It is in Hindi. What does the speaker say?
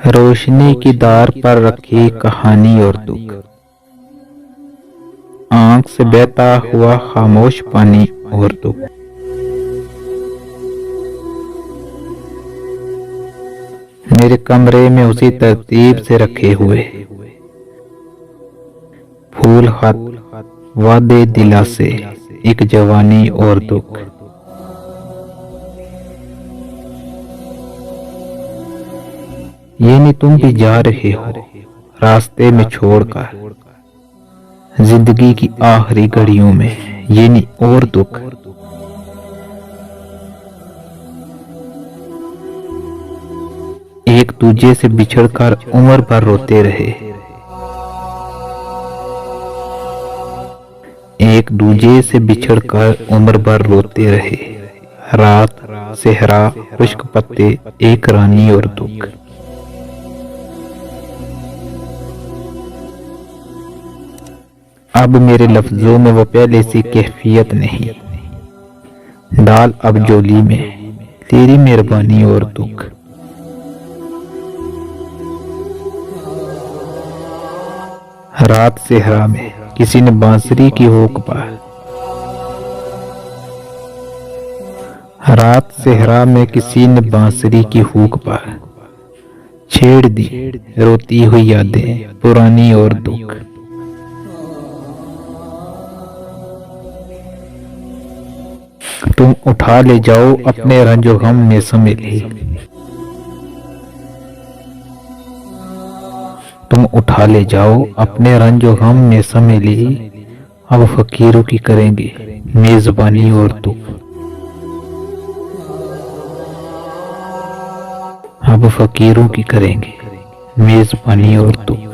रोशनी की दार पर रखी कहानी और दुख, आंख से बहता हुआ खामोश पानी और दुख। मेरे कमरे में उसी तरतीब से रखे हुए फूल, खत, वादे, दिलासे, एक जवानी और दुख। ये नहीं तुम भी जा रहे हो रास्ते में छोड़कर, जिंदगी की आखिरी घड़ियों में ये नहीं और दुख। एक दूजे से बिछड़कर उम्र भर रोते रहे, एक दूजे से बिछड़कर उम्र भर रोते रहे। रात, सेहरा, खुश्क पत्ते, एक रानी और दुख। अब मेरे लफ्जों में वो पहले सी कैफियत नहीं, डाल अब जोली में तेरी मेहरबानी और दुख। रात सेहरा में किसी ने बांसुरी की हुक पर, रात सेहरा में किसी ने बांसुरी की हुक पर छेड़ दी रोती हुई यादें पुरानी और दुख। तुम उठा ले जाओ अपने रंजो गम में समेले, तुम उठा ले जाओ अपने रंजो गम में समेले। अब फकीरों की करेंगे मेजबानी और दुख, अब फकीरों की करेंगे मेजबानी और दुख।